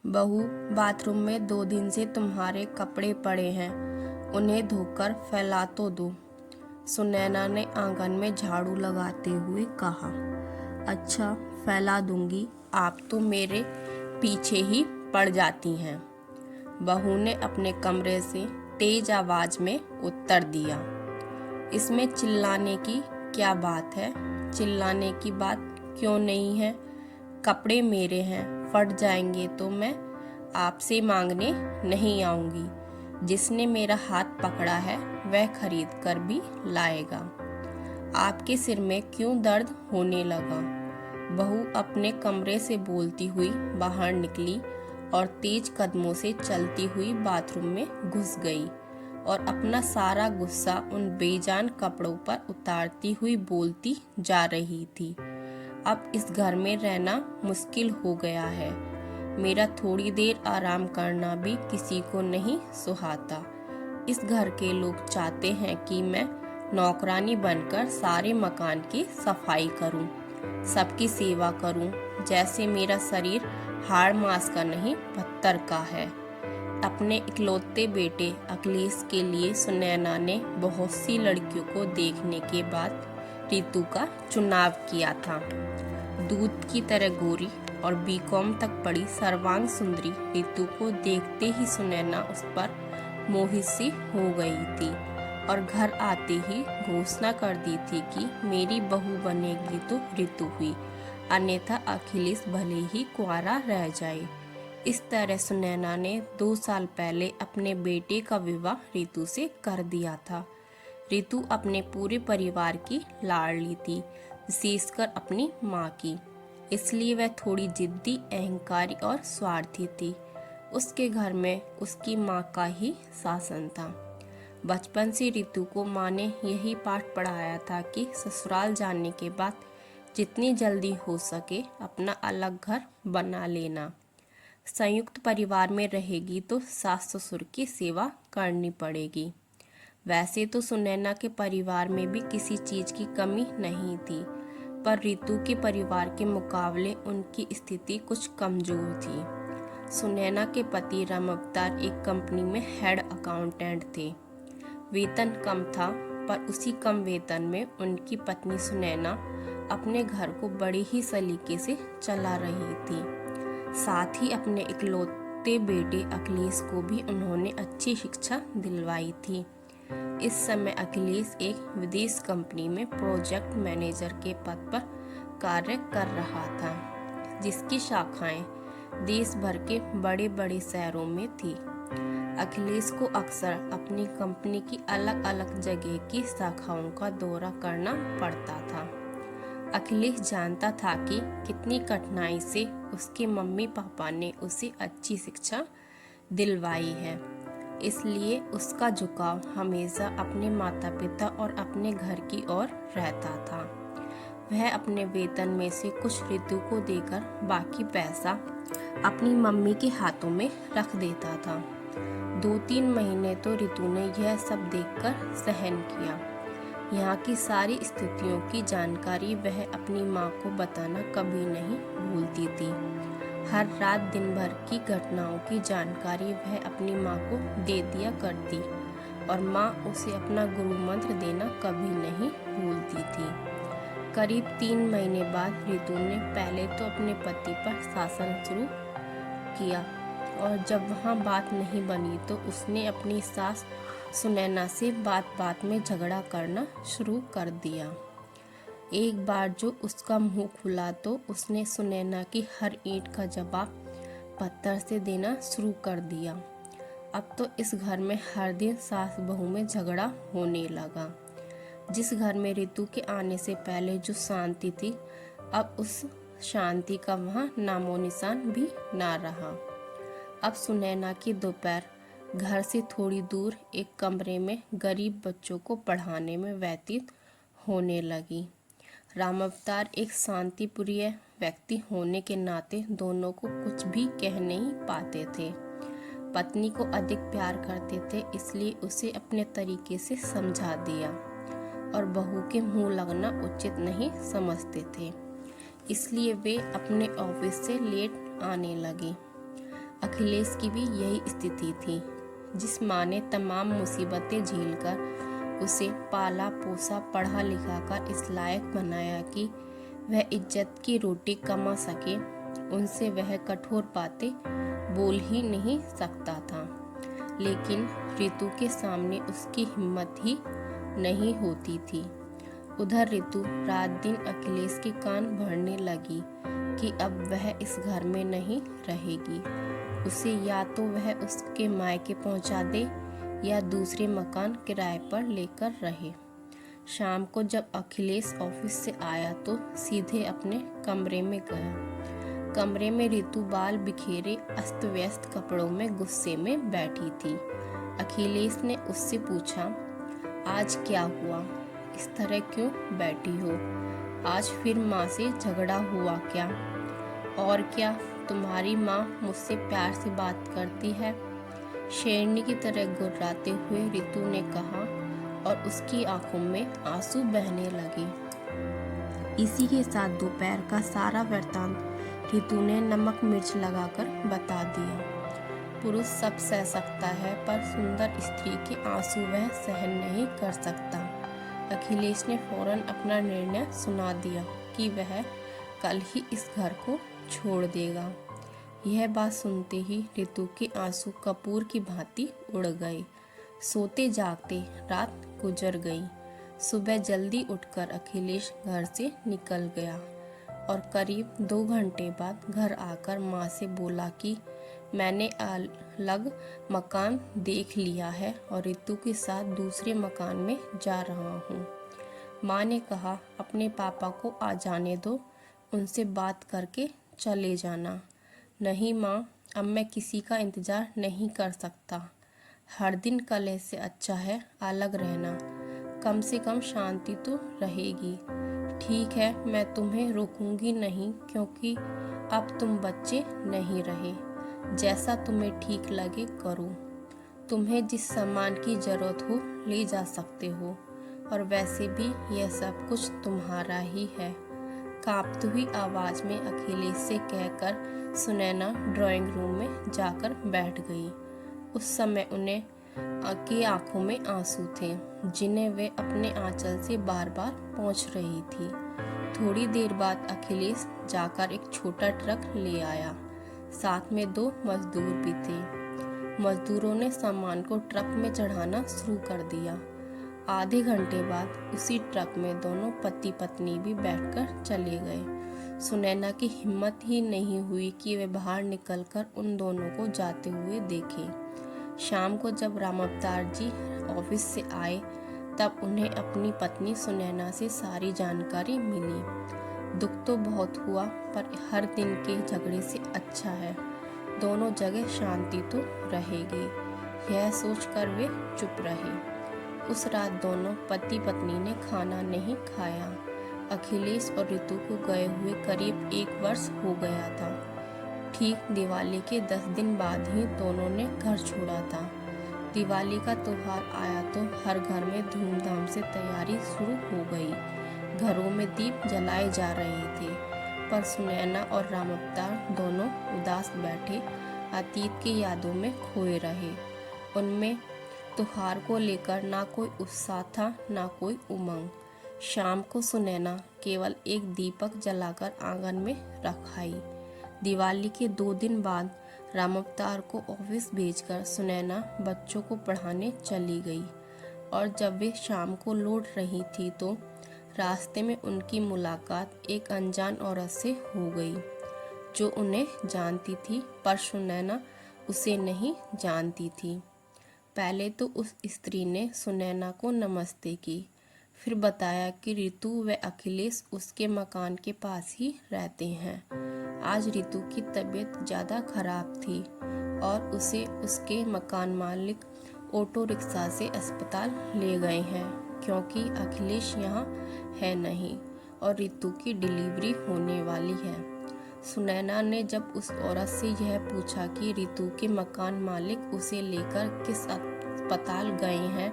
बहू, बाथरूम में 2 दिन से तुम्हारे कपड़े पड़े हैं, उन्हें धोकर फैला तो दो। सुनैना ने आंगन में झाड़ू लगाते हुए कहा। अच्छा, फैला दूंगी, आप तो मेरे पीछे ही पड़ जाती हैं, बहू ने अपने कमरे से तेज आवाज में उत्तर दिया। इसमें चिल्लाने की क्या बात है? चिल्लाने की बात क्यों नहीं है? कपड़े मेरे हैं, फट जाएंगे तो मैं आपसे मांगने नहीं आऊंगी। जिसने मेरा हाथ पकड़ा है वह खरीद कर भी लाएगा। आपके सिर में क्यों दर्द होने लगा? बहू अपने कमरे से बोलती हुई बाहर निकली और तेज कदमों से चलती हुई बाथरूम में घुस गई और अपना सारा गुस्सा उन बेजान कपड़ों पर उतारती हुई बोलती जा रही थी। अब इस घर में रहना मुश्किल हो गया है। मेरा थोड़ी देर आराम करना भी किसी को नहीं सुहाता। इस घर के लोग चाहते हैं कि मैं नौकरानी बनकर सारे मकान की सफाई करूं, सबकी सेवा करूं, जैसे मेरा शरीर हाड़ मांस का नहीं पत्थर का है। अपने इकलौते बेटे अखिलेश के लिए सुनैना ने बहुत सी लड़कियों को देखने के बाद रितु का चुनाव किया था। दूध की तरह गोरी और बीकॉम तक पढ़ी सर्वांग सुंदरी रितु को देखते ही सुनैना उस पर मोहित सी हो गई थी और घर आते ही घोषणा कर दी थी कि मेरी बहू बनेगी तो रितु हुई, अन्यथा अखिलेश भले ही कुंवारा रह जाए। इस तरह सुनैना ने 2 साल पहले अपने बेटे का विवाह रितु से कर दिया था। रितु अपने पूरे परिवार की लाडली थी, विशेषकर अपनी माँ की। इसलिए वह थोड़ी जिद्दी, अहंकारी और स्वार्थी थी। उसके घर में उसकी माँ का ही शासन था। बचपन से रितु को माँ ने यही पाठ पढ़ाया था कि ससुराल जाने के बाद जितनी जल्दी हो सके अपना अलग घर बना लेना। संयुक्त परिवार में रहेगी तो सास ससुर की सेवा करनी पड़ेगी। वैसे तो सुनैना के परिवार में भी किसी चीज की कमी नहीं थी, पर रितु के परिवार के मुकाबले उनकी स्थिति कुछ कमजोर थी। सुनैना के पति राम अवतार एक कंपनी में हेड अकाउंटेंट थे। वेतन कम था, पर उसी कम वेतन में उनकी पत्नी सुनैना अपने घर को बड़े ही सलीके से चला रही थी। साथ ही अपने इकलौते बेटे अखिलेश को भी उन्होंने अच्छी शिक्षा दिलवाई थी। इस समय अखिलेश एक विदेश कंपनी में प्रोजेक्ट मैनेजर के पद पर कार्य कर रहा था, जिसकी शाखाएं देश भर के बड़े बड़े शहरों में थी। अखिलेश को अक्सर अपनी कंपनी की अलग अलग जगह की शाखाओं का दौरा करना पड़ता था। अखिलेश जानता था कि कितनी कठिनाई से उसके मम्मी पापा ने उसे अच्छी शिक्षा दिलवाई है, इसलिए उसका झुकाव हमेशा अपने माता पिता और अपने घर की ओर रहता था। वह अपने वेतन में से कुछ रितु को देकर बाकी पैसा अपनी मम्मी के हाथों में रख देता था। 2-3 महीने तो रितु ने यह सब देखकर सहन किया। यहाँ की सारी स्थितियों की जानकारी वह अपनी माँ को बताना कभी नहीं भूलती थी। हर रात दिन भर की घटनाओं की जानकारी वह अपनी माँ को दे दिया करती और माँ उसे अपना गुरु मंत्र देना कभी नहीं भूलती थी। करीब 3 महीने बाद रितु ने पहले तो अपने पति पर शासन शुरू किया और जब वहाँ बात नहीं बनी तो उसने अपनी सास सुनैना से बात बात में झगड़ा करना शुरू कर दिया। एक बार जो उसका मुंह खुला तो उसने सुनैना की हर ईंट का जवाब पत्थर से देना शुरू कर दिया। अब तो इस घर में हर दिन सास बहू में झगड़ा होने लगा। जिस घर में रितु के आने से पहले जो शांति थी, अब उस शांति का वहाँ नामो निशान भी ना रहा। अब सुनैना की दोपहर घर से थोड़ी दूर एक कमरे में गरीब बच्चों को पढ़ाने में व्यतीत होने लगी। राम अवतार एक शांतिप्रिय व्यक्ति होने के नाते दोनों को कुछ भी कह नहीं पाते थे। पत्नी को अधिक प्यार करते थे, इसलिए उसे अपने तरीके से समझा दिया और बहू के मुंह लगना उचित नहीं समझते थे, इसलिए वे अपने ऑफिस से लेट आने लगी। अखिलेश की भी यही स्थिति थी। जिस माँ ने तमाम मुसीबतें झेलकर उसे पाला पोसा पढ़ा लिखा कर इस लायक बनाया कि वह इज्जत की रोटी कमा सके, उनसे वह कठोर बातें बोल ही नहीं सकता था। लेकिन रितु के सामने उसकी हिम्मत ही नहीं होती थी। उधर रितु रात दिन अखिलेश के कान भरने लगी कि अब वह इस घर में नहीं रहेगी। उसे या तो वह उसके मायके पहुंचा दे या दूसरे मकान किराए पर लेकर रहे। शाम को जब अखिलेश ऑफिस से आया तो सीधे अपने कमरे में गया। कमरे में रितु बाल बिखेरे अस्त व्यस्त कपड़ों में गुस्से में बैठी थी। अखिलेश ने उससे पूछा, आज क्या हुआ, इस तरह क्यों बैठी हो? आज फिर माँ से झगड़ा हुआ क्या? और क्या तुम्हारी माँ मुझसे प्यार से बात करती है? शेरनी की तरह गुर्राते हुए रितु ने कहा और उसकी आंखों में आंसू बहने लगे। इसी के साथ दोपहर का सारा वृत्तांत रितु ने नमक मिर्च लगाकर बता दिया। पुरुष सब सह सकता है पर सुंदर स्त्री के आंसू वह सहन नहीं कर सकता। अखिलेश ने फौरन अपना निर्णय सुना दिया कि वह कल ही इस घर को छोड़ देगा। यह बात सुनते ही रितु के आंसू कपूर की भांति उड़ गए। सोते जागते रात गुजर गई। सुबह जल्दी उठकर अखिलेश घर से निकल गया और करीब 2 घंटे बाद घर आकर माँ से बोला कि मैंने अलग मकान देख लिया है और रितु के साथ दूसरे मकान में जा रहा हूँ। माँ ने कहा, अपने पापा को आ जाने दो, उनसे बात करके चले जाना। नहीं माँ, अब मैं किसी का इंतज़ार नहीं कर सकता। हर दिन कलह से अच्छा है अलग रहना, कम से कम शांति तो रहेगी। ठीक है, मैं तुम्हें रोकूंगी नहीं, क्योंकि अब तुम बच्चे नहीं रहे। जैसा तुम्हें ठीक लगे करो। तुम्हें जिस सामान की ज़रूरत हो ले जा सकते हो, और वैसे भी यह सब कुछ तुम्हारा ही है। कांपती हुई आवाज़ में अखिलेश से कहकर सुनैना ड्राइंग रूम में जाकर बैठ गई। उस समय उन्हें की आंखों में आंसू थे, जिन्हें वे अपने आंचल से बार बार पोंछ रही थी। थोड़ी देर बाद अखिलेश जाकर एक छोटा ट्रक ले आया। साथ में 2 मजदूर भी थे। मजदूरों ने सामान को ट्रक में चढ़ाना शुरू कर दिया। आधे घंटे बाद उसी ट्रक में दोनों पति पत्नी भी बैठकर चले गए। सुनैना की हिम्मत ही नहीं हुई कि वे बाहर निकलकर उन दोनों को जाते हुए देखे। शाम को जब राम अवतार जी ऑफिस से आए तब उन्हें अपनी पत्नी सुनैना से सारी जानकारी मिली। दुख तो बहुत हुआ, पर हर दिन के झगड़े से अच्छा है दोनों जगह शांति तो रहेगी। यह सोचकर वे चुप रहे। उस रात दोनों पति पत्नी ने खाना नहीं खाया। अखिलेश और रितु को गए हुए करीब 1 वर्ष हो गया था। ठीक दिवाली के 10 दिन बाद ही दोनों ने घर छोड़ा था। दिवाली का त्योहार आया तो हर घर में धूमधाम से तैयारी शुरू हो गई। घरों में दीप जलाए जा रहे थे, पर सुनैना और राम अवतार दोनों उदास बैठे अतीत की यादों में खोए रहे। उनमें त्योहार को लेकर ना कोई उत्साह था ना कोई उमंग। शाम को सुनैना केवल एक दीपक जलाकर आंगन में रख आई। दिवाली के 2 दिन बाद राम अवतार को ऑफिस भेजकर सुनैना बच्चों को पढ़ाने चली गई, और जब वे शाम को लौट रही थी तो रास्ते में उनकी मुलाकात एक अनजान औरत से हो गई, जो उन्हें जानती थी, पर सुनैना उसे नहीं जानती थी। पहले तो उस स्त्री ने सुनैना को नमस्ते की, फिर बताया कि रितु व अखिलेश उसके मकान के पास ही रहते हैं। आज रितु की तबीयत ज़्यादा खराब थी और उसे उसके मकान मालिक ऑटो रिक्शा से अस्पताल ले गए हैं, क्योंकि अखिलेश यहाँ है नहीं और रितु की डिलीवरी होने वाली है। सुनैना ने जब उस औरत से यह पूछा कि रितु के मकान मालिक उसे लेकर किस अस्पताल गए हैं,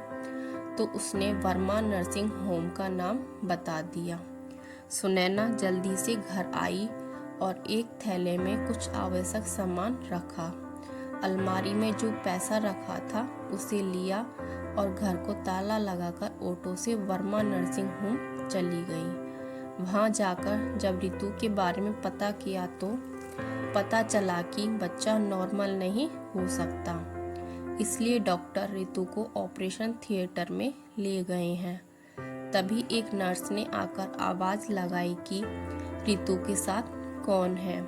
तो उसने वर्मा नर्सिंग होम का नाम बता दिया। सुनैना जल्दी से घर आई और एक थैले में कुछ आवश्यक सामान रखा। अलमारी में जो पैसा रखा था उसे लिया और घर को ताला लगाकर ऑटो से वर्मा नर्सिंग होम चली गई। वहां जाकर जब रितु के बारे में पता किया तो पता चला कि बच्चा नॉर्मल नहीं हो सकता, इसलिए डॉक्टर रितु को ऑपरेशन थिएटर में ले गए हैं। तभी एक नर्स ने आकर आवाज लगाई कि रितु के साथ कौन है।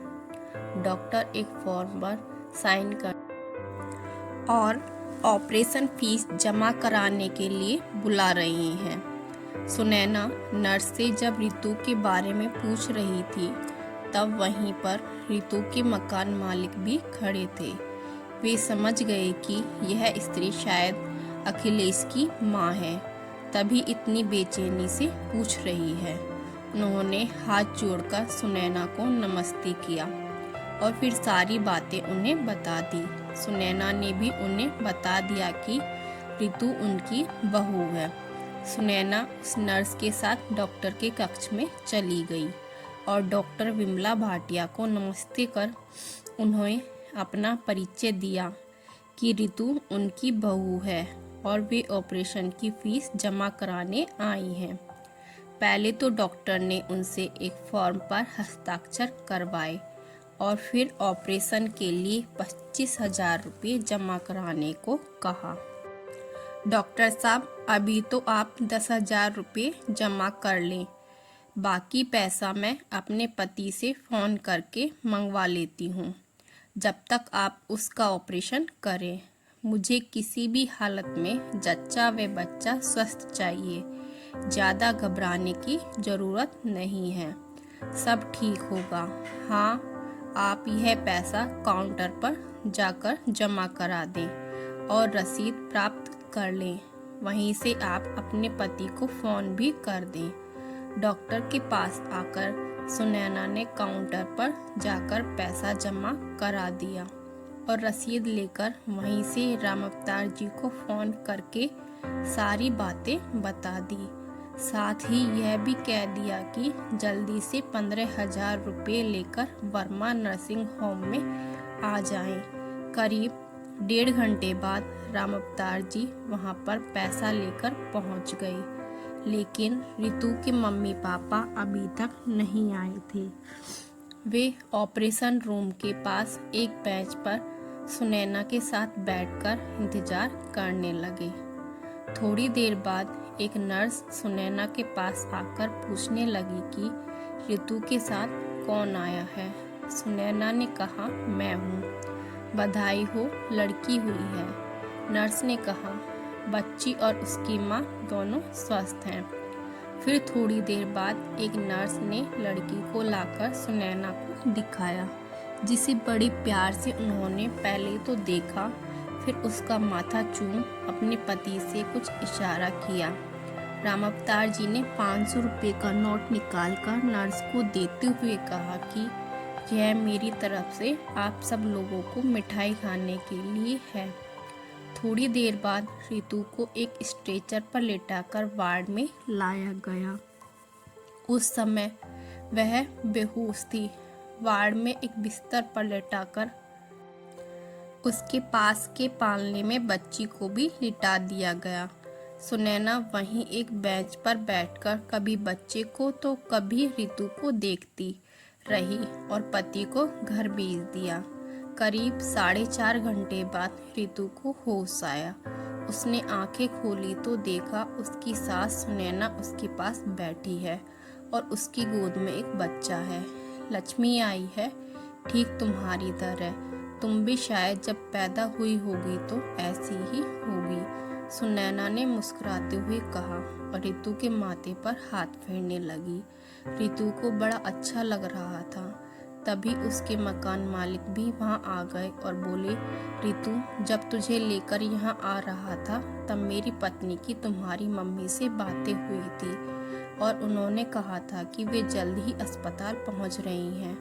डॉक्टर एक फॉर्म पर साइन कर और ऑपरेशन फीस जमा कराने के लिए बुला रही हैं। सुनैना नर्स से जब रितु के बारे में पूछ रही थी तब वहीं पर रितु के मकान मालिक भी खड़े थे। वे समझ गए कि यह स्त्री शायद अखिलेश की मां है, तभी इतनी बेचैनी से पूछ रही है। उन्होंने हाथ जोड़कर सुनैना को नमस्ते किया और फिर सारी बातें उन्हें बता दी। सुनैना ने भी उन्हें बता दिया कि रितु उनकी बहू है। सुनैना उस नर्स के साथ डॉक्टर के कक्ष में चली गई और डॉक्टर विमला भाटिया को नमस्ते कर उन्हें अपना परिचय दिया कि रितु उनकी बहू है और वे ऑपरेशन की फीस जमा कराने आई हैं। पहले तो डॉक्टर ने उनसे एक फॉर्म पर हस्ताक्षर करवाए और फिर ऑपरेशन के लिए 25,000 रुपये जमा कराने को कहा। डॉक्टर साहब, अभी तो आप 10,000 रुपये जमा कर लें, बाकी पैसा मैं अपने पति से फ़ोन करके मंगवा लेती हूँ, जब तक आप उसका ऑपरेशन करें। मुझे किसी भी हालत में जच्चा व बच्चा स्वस्थ चाहिए। ज़्यादा घबराने की ज़रूरत नहीं है, सब ठीक होगा। हाँ, आप यह पैसा काउंटर पर जाकर जमा करा दें और रसीद प्राप्त कर लें। वहीं से आप अपने पति को फ़ोन भी कर दें। डॉक्टर के पास आकर सुनैना ने काउंटर पर जाकर पैसा जमा करा दिया और रसीद लेकर वहीं से राम अवतार जी को फ़ोन करके सारी बातें बता दी। साथ ही यह भी कह दिया कि जल्दी से 15,000 रुपये लेकर वर्मा नर्सिंग होम में आ जाएं। करीब 1.5 घंटे बाद राम अवतार जी वहां पर पैसा लेकर पहुंच गए, लेकिन रितु के मम्मी पापा अभी तक नहीं आए थे। वे ऑपरेशन रूम के पास एक बेंच पर सुनैना के साथ बैठकर इंतजार करने लगे। थोड़ी देर बाद एक नर्स सुनैना के पास आकर पूछने लगी कि रितु के साथ कौन आया है। सुनैना ने कहा, मैं हूँ। बधाई हो, लड़की हुई है। नर्स ने कहा, बच्ची और उसकी माँ दोनों स्वस्थ हैं। फिर थोड़ी देर बाद एक नर्स ने लड़की को लाकर सुनैना को दिखाया, जिसे बड़े प्यार से उन्होंने पहले तो देखा, फिर उसका माथा चूम अपने पति से कुछ इशारा किया। राम अवतार जी ने 500 रुपये का नोट निकालकर नर्स को देते हुए कहा कि यह मेरी तरफ से आप सब लोगों को मिठाई खाने के लिए है। थोड़ी देर बाद रितु को एक स्ट्रेचर पर लेटाकर वार्ड में लाया गया। उस समय वह बेहोश थी। वार्ड में एक बिस्तर पर लेटाकर उसके पास के पालने में बच्ची को भी लिटा दिया गया। सुनैना वहीं एक बेंच पर बैठकर कभी बच्चे को तो कभी रितु को देखती रही और पति को घर भेज दिया। करीब 4.5 घंटे बाद रितु को होश आया। उसने आंखें खोली तो देखा उसकी सास सुनैना उसके पास बैठी है और उसकी गोद में एक बच्चा है। लक्ष्मी आई है, ठीक तुम्हारी तरह। तुम भी शायद जब पैदा हुई होगी तो ऐसी ही होगी, सुनैना ने मुस्कुराते हुए कहा और रितु के माथे पर हाथ फेरने लगी। रितु को बड़ा अच्छा लग रहा था। तभी उसके मकान मालिक भी वहां आ गए और बोले, रितु, जब तुझे लेकर यहाँ आ रहा था तब मेरी पत्नी की तुम्हारी मम्मी से बातें हुई थी और उन्होंने कहा था कि वे जल्द ही अस्पताल पहुँच रही हैं,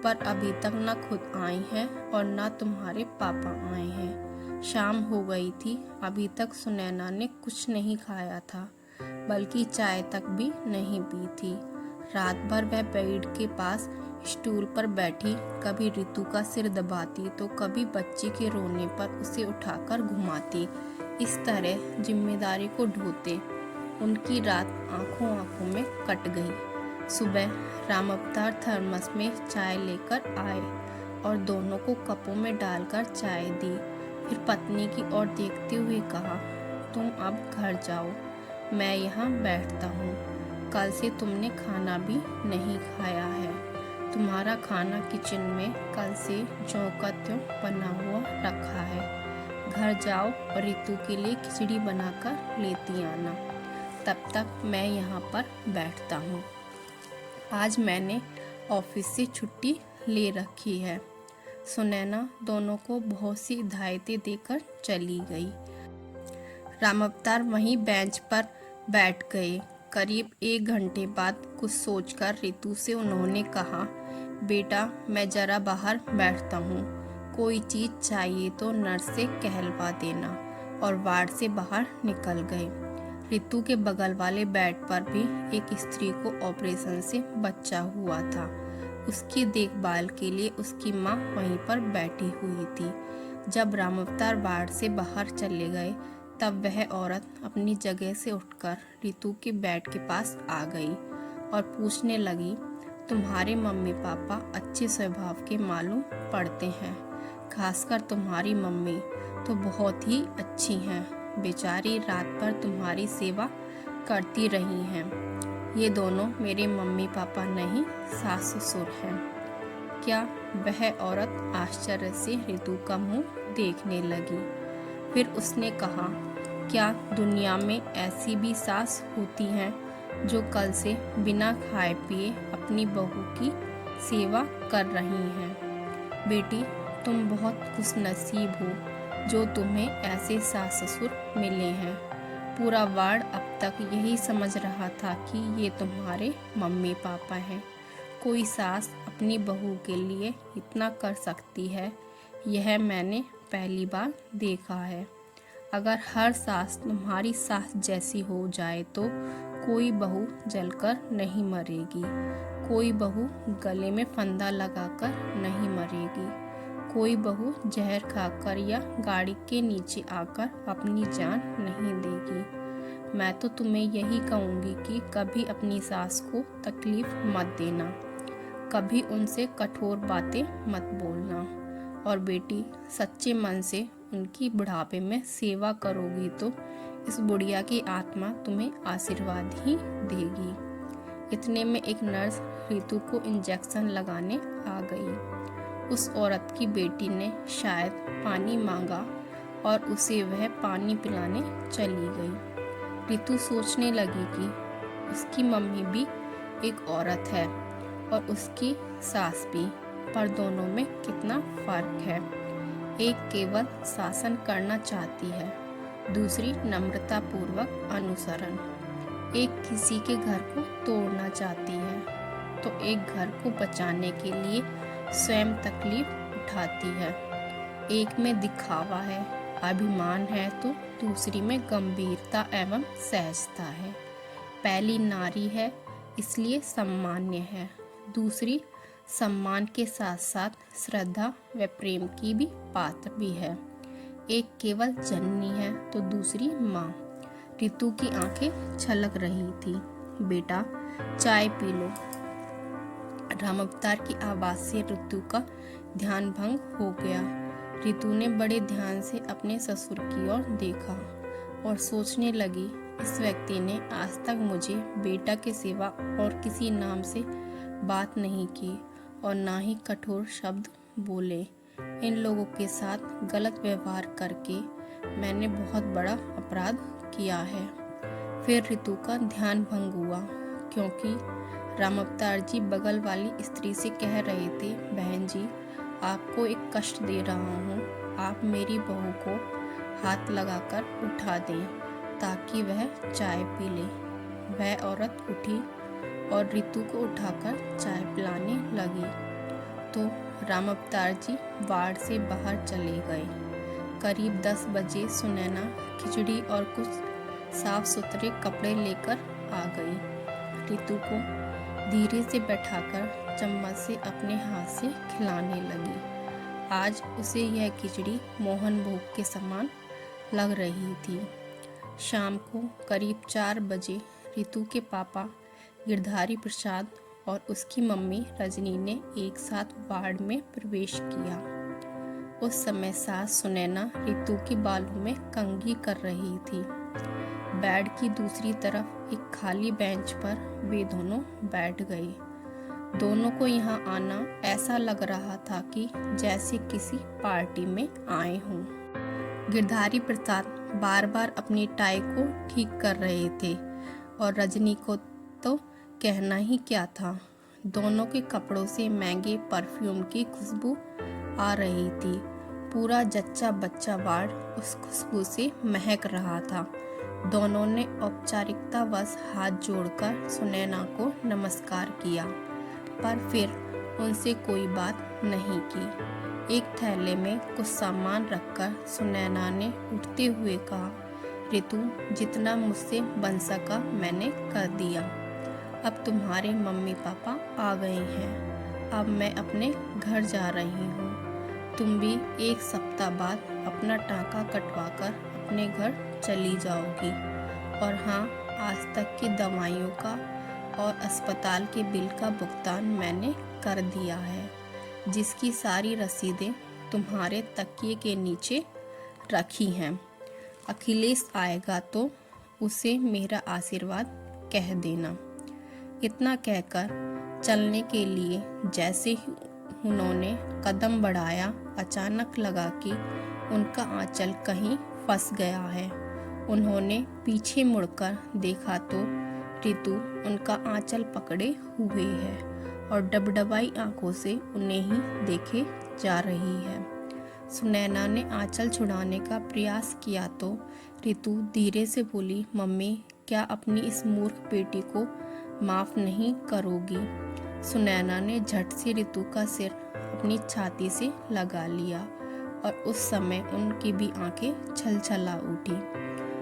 पर अभी तक न खुद आई हैं और न तुम्हारे पापा आए हैं। शाम हो गई थी, अभी तक सुनैना ने कुछ नहीं खाया था, बल्कि चाय तक भी नहीं पी थी। रात भर वह बेड के पास स्टूल पर बैठी कभी ऋतु का सिर दबाती तो कभी बच्चे के रोने पर उसे उठाकर घुमाती। इस तरह जिम्मेदारी को ढोते उनकी रात आंखों आंखों में कट गई। सुबह राम अवतार थर्मस में चाय लेकर आए और दोनों को कपों में डालकर चाय दी। फिर पत्नी की ओर देखते हुए कहा, तुम अब घर जाओ, मैं यहाँ बैठता हूँ। कल से तुमने खाना भी नहीं खाया है। तुम्हारा खाना किचन में कल से ज्यों का त्यों बना हुआ रखा है। घर जाओ और ऋतु के लिए खिचड़ी बनाकर लेती आना। तब तक मैं यहाँ पर बैठता हूँ। आज मैंने ऑफिस से छुट्टी ले रखी है। सुनैना दोनों को बहुत सी हिदायतें देकर चली गई। राम अवतार वहीं बेंच पर बैठ गए। करीब 1 घंटे बाद कुछ सोचकर ऋतु से उन्होंने कहा, बेटा मैं जरा बाहर बैठता हूँ, कोई चीज़ चाहिए तो नर्स से कहलवा देना। और वार्ड से बाहर निकल गए। ऋतु के बगल वाले बेड पर भी एक स्त्री को ऑपरेशन से बच्चा हुआ था। उसकी देखभाल के लिए उसकी माँ वहीं पर बैठी हुई थी। जब राम अवतार वार्ड से बाहर चले गए तब वह औरत अपनी जगह से उठकर ऋतु के बेड के पास आ गई और पूछने लगी, तुम्हारे मम्मी पापा अच्छे स्वभाव के मालूम पड़ते हैं, खासकर तुम्हारी मम्मी तो बहुत ही अच्छी हैं। बेचारी रात भर तुम्हारी सेवा करती रही हैं। ये दोनों मेरे मम्मी पापा नहीं, सास ससुर हैं। क्या? वह औरत आश्चर्य से ऋतु का मुंह देखने लगी। फिर उसने कहा, क्या दुनिया में ऐसी भी सास होती हैं जो कल से बिना खाए पिए अपनी बहू की सेवा कर रही हैं? बेटी, तुम बहुत खुशनसीब हो जो तुम्हें ऐसे सास ससुर मिले हैं। पूरा वार्ड अब तक यही समझ रहा था कि ये तुम्हारे मम्मी पापा हैं। कोई सास अपनी बहू के लिए इतना कर सकती है, यह मैंने पहली बार देखा है। अगर हर सास तुम्हारी सास जैसी हो जाए तो कोई बहू जलकर नहीं मरेगी, कोई बहू गले में फंदा लगाकर नहीं मरेगी, कोई बहू जहर खाकर या गाड़ी के नीचे आकर अपनी जान नहीं देगी। मैं तो तुम्हें यही कहूँगी कि कभी अपनी सास को तकलीफ मत देना, कभी उनसे कठोर बातें मत बोलना। और बेटी, सच्चे मन से उनकी बुढ़ापे में सेवा करोगी तो इस बुढ़िया की आत्मा तुम्हें आशीर्वाद ही देगी। इतने में एक नर्स ऋतु को इंजेक्शन लगाने आ गई। उस औरत की बेटी ने शायद पानी मांगा और उसे वह पानी पिलाने चली गई। ऋतु सोचने लगी कि उसकी मम्मी भी एक औरत है और उसकी सास भी, पर दोनों में कितना फर्क है। एक केवल शासन करना चाहती है, दूसरी नम्रता पूर्वक अनुसरण। एक किसी के घर को तोड़ना चाहती है तो एक घर को बचाने के लिए स्वयं तकलीफ उठाती है। एक में दिखावा है, अभिमान है तो दूसरी में गंभीरता एवं सहजता है। पहली नारी है इसलिए सम्मान्य है, दूसरी सम्मान के साथ साथ श्रद्धा व प्रेम की भी पात्र भी है। एक केवल जननी है तो दूसरी माँ। ऋतु की आंखें छलक रही थी। बेटा, चाय पी लो। राम अवतार की आवाज से ऋतु का ध्यान भंग हो गया। ऋतु ने बड़े ध्यान से अपने ससुर की ओर देखा और सोचने लगी, इस व्यक्ति ने आज तक मुझे बेटा के सिवा और किसी नाम से बात नहीं की और ना ही कठोर शब्द बोले। इन लोगों के साथ गलत व्यवहार करके मैंने बहुत बड़ा अपराध किया है। फिर ऋतु का ध्यान भंग हुआ क्योंकि राम अवतार जी बगल वाली स्त्री से कह रहे थे, बहन जी, आपको एक कष्ट दे रहा हूँ, आप मेरी बहू को हाथ लगाकर उठा दें ताकि वह चाय पी ले। वह औरत उठी और ऋतु को उठाकर चाय पिलाने लगी तो राम अवतार जी वार्ड से बाहर चले गए। करीब 10 बजे सुनैना खिचड़ी और कुछ साफ सुथरे कपड़े लेकर आ गई। ऋतु को धीरे से बैठाकर चम्मच से अपने हाथ से खिलाने लगी। आज उसे यह खिचड़ी मोहन भोग के समान लग रही थी। शाम को करीब 4 बजे रितु के पापा गिरधारी प्रसाद और उसकी मम्मी रजनी ने एक साथ वार्ड में प्रवेश किया। उस समय सास सुनैना रितु के बालों में कंघी कर रही थी। बेड की दूसरी तरफ एक खाली बेंच पर वे दोनों बैठ गए। दोनों को यहाँ आना ऐसा लग रहा था कि जैसे किसी पार्टी में आए हों। गिरधारी प्रसाद बार बार अपनी टाई को ठीक कर रहे थे और रजनी को तो कहना ही क्या था। दोनों के कपड़ों से महंगे परफ्यूम की खुशबू आ रही थी। पूरा जच्चा बच्चा वार्ड उस खुशबू से महक रहा था। दोनों ने औपचारिकतावश हाथ जोड़कर सुनैना को नमस्कार किया, पर फिर उनसे कोई बात नहीं की। एक थैले में कुछ सामान रखकर सुनैना ने उठते हुए कहा, रितु, जितना मुझसे बन सका मैंने कर दिया। अब तुम्हारे मम्मी पापा आ गए हैं। अब मैं अपने घर जा रही हूँ। तुम भी 1 सप्ताह बाद अपना टाँका कटवाकर अपने घर चली जाओगी। और हाँ, आज तक की दवाइयों का और अस्पताल के बिल का भुगतान मैंने कर दिया है, जिसकी सारी रसीदें तुम्हारे तकिए के नीचे रखी हैं। अखिलेश आएगा तो उसे मेरा आशीर्वाद कह देना। इतना कहकर चलने के लिए जैसे ही उन्होंने कदम बढ़ाया, अचानक लगा कि उनका आंचल कहीं फंस गया है। उन्होंने पीछे मुड़कर देखा तो रितु उनका आंचल पकड़े हुए है और डबडबाई आंखों से उन्हें ही देखे जा रही है। सुनैना ने आंचल छुड़ाने का प्रयास किया तो रितु धीरे से बोली, मम्मी, क्या अपनी इस मूर्ख बेटी को माफ नहीं करोगी? सुनैना ने झट से रितु का सिर अपनी छाती से लगा लिया और उस समय उनकी भी आंखें छलछला उठी।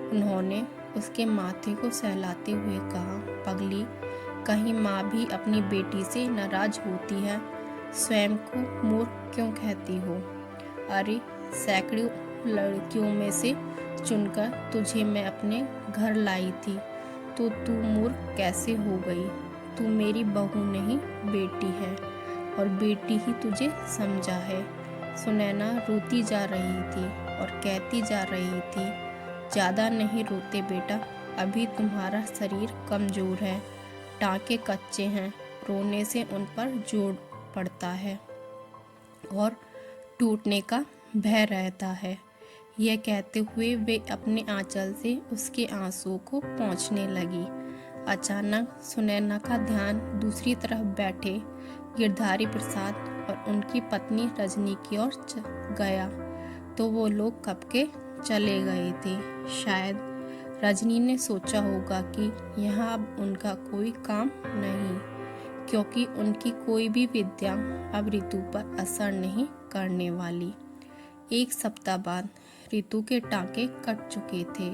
उन्होंने उसके माथे को सहलाते हुए कहा, पगली, कहीं माँ भी अपनी बेटी से नाराज होती है? स्वयं को मूर्ख क्यों कहती हो? अरे, सैकड़ों लड़कियों में से चुनकर तुझे मैं अपने घर लाई थी, तो तू मूर्ख कैसे हो गई? तू मेरी बहू नहीं, बेटी है, और बेटी ही तुझे समझा है। सुनैना रोती जा रही थी और कहती जा रही थी, ज़्यादा नहीं रोते बेटा, अभी तुम्हारा शरीर कमज़ोर है, टाँके कच्चे हैं, रोने से उन पर जोर पड़ता है और टूटने का भय रहता है। यह कहते हुए वे अपने आंचल से उसके आंसुओं को पोंछने लगी। अचानक सुनैना का ध्यान दूसरी तरफ बैठे गिरधारी प्रसाद और उनकी पत्नी रजनी की ओर गया तो वो लोग कब के चले गए थे। शायद रजनी ने सोचा होगा कि यहाँ अब उनका कोई काम नहीं, क्योंकि उनकी कोई भी विद्या अब रितु पर असर नहीं करने वाली। 1 सप्ताह बाद रितु के टाँके कट चुके थे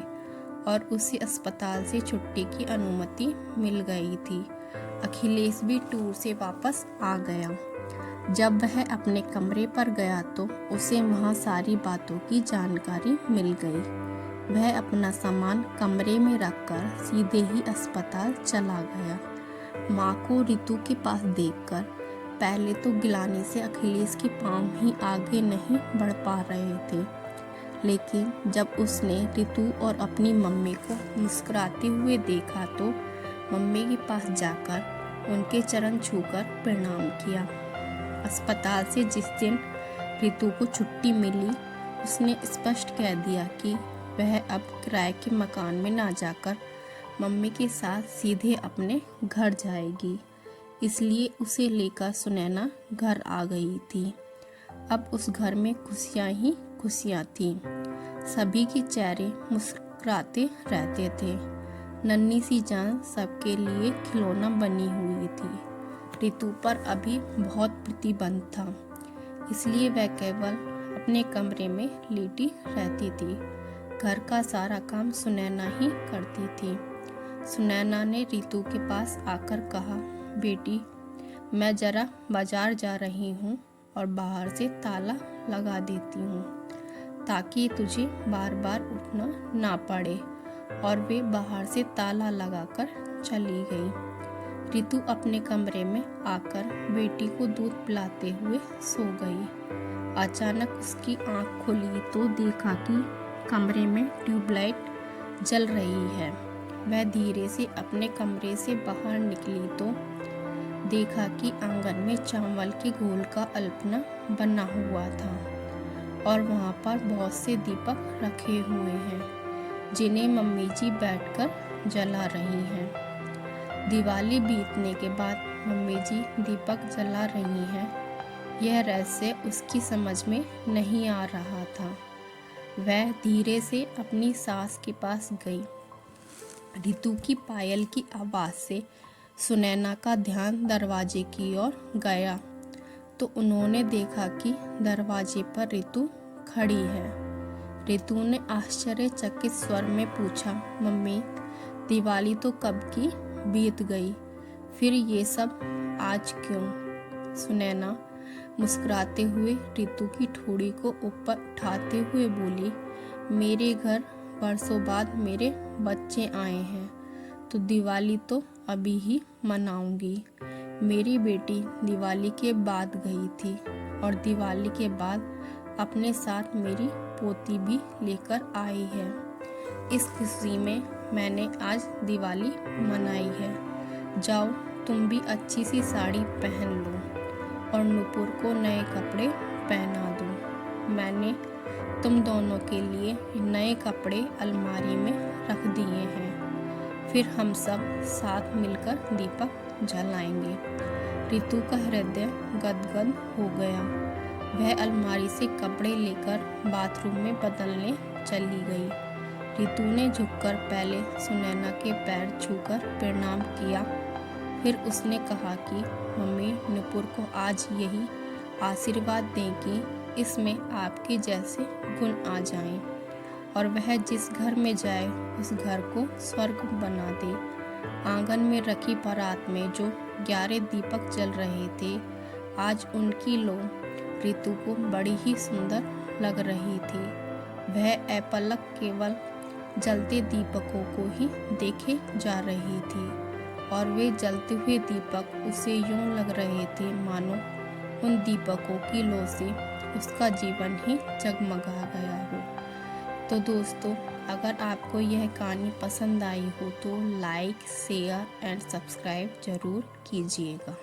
और उसे अस्पताल से छुट्टी की अनुमति मिल गई थी। अखिलेश भी टूर से वापस आ गया। जब वह अपने कमरे पर गया तो उसे वहाँ सारी बातों की जानकारी मिल गई। वह अपना सामान कमरे में रखकर सीधे ही अस्पताल चला गया। माँ को रितु के पास देखकर पहले तो गिलानी से अखिलेश के पाँव ही आगे नहीं बढ़ पा रहे थे, लेकिन जब उसने रितु और अपनी मम्मी को मुस्कुराते हुए देखा तो मम्मी के पास जाकर उनके चरण छूकर प्रणाम किया। अस्पताल से जिस दिन रितु को छुट्टी मिली, उसने स्पष्ट कह दिया कि वह अब किराए के मकान में ना जाकर मम्मी के साथ सीधे अपने घर जाएगी। इसलिए उसे लेकर सुनैना घर आ गई थी। अब उस घर में खुशियाँ ही खुशियाँ थीं। सभी के चेहरे मुस्कुराते रहते थे। नन्ही सी जान सबके लिए खिलौना बनी हुई थी। रितु पर अभी बहुत प्रतिबंध था, इसलिए वह केवल अपने कमरे में लेटी रहती थी। घर का सारा काम सुनैना ही करती थी। सुनैना ने रितु के पास आकर कहा, बेटी, मैं ज़रा बाजार जा रही हूँ और बाहर से ताला लगा देती हूँ ताकि तुझे बार बार उठना ना पड़े। और वे बाहर से ताला लगाकर चली गई। रितु अपने कमरे में आकर बेटी को दूध पिलाते हुए सो गई। अचानक उसकी आंख खुली तो देखा कि कमरे में ट्यूबलाइट जल रही है। वह धीरे से अपने कमरे से बाहर निकली तो देखा कि आंगन में चावल के घोल का अल्पना बना हुआ था और वहाँ पर बहुत से दीपक रखे हुए हैं जिन्हें मम्मी जी बैठकर जला रही हैं। दिवाली बीतने के बाद मम्मी जी दीपक जला रही हैं, यह रहस्य उसकी समझ में नहीं आ रहा था। वह धीरे से अपनी सास के पास गई। रितु की पायल की आवाज़ से सुनैना का ध्यान दरवाजे की ओर गया तो उन्होंने देखा कि दरवाजे पर रितु खड़ी है। रितु ने आश्चर्यचकित स्वर में पूछा, मम्मी, दिवाली तो कब की बीत गई, फिर ये सब आज क्यों? सुनैना मुस्कुराते हुए रितु की ठोड़ी को ऊपर उठाते हुए बोली, मेरे घर बरसों बाद मेरे बच्चे आए हैं तो दिवाली तो अभी ही मनाऊंगी। मेरी बेटी दिवाली के बाद गई थी और दिवाली के बाद अपने साथ मेरी पोती भी लेकर आई है। इस खुशी में मैंने आज दिवाली मनाई है। जाओ तुम भी अच्छी सी साड़ी पहन लो और नुपुर को नए कपड़े पहना दो। मैंने तुम दोनों के लिए नए कपड़े अलमारी में रख दिए हैं। फिर हम सब साथ मिलकर दीपक जलाएंगे। रितु का हृदय गदगद हो गया। वह अलमारी से कपड़े लेकर बाथरूम में बदलने चली गई। रितु ने झुककर पहले सुनैना के पैर छूकर प्रणाम किया। फिर उसने कहा कि मम्मी, नुपुर को आज यही आशीर्वाद दें कि इसमें आपके जैसे गुण आ जाएं और वह जिस घर में जाए उस घर को स्वर्ग बना दे। आंगन में रखी परात में जो 11 दीपक जल रहे थे, आज उनकी लौ रितु को बड़ी ही सुंदर लग रही थी। वह अपलक केवल जलते दीपकों को ही देखे जा रही थी और वे जलते हुए दीपक उसे यूं लग रहे थे मानो उन दीपकों की लौ से उसका जीवन ही जगमगा गया हो। तो दोस्तों, अगर आपको यह कहानी पसंद आई हो तो लाइक, शेयर एंड सब्सक्राइब ज़रूर कीजिएगा।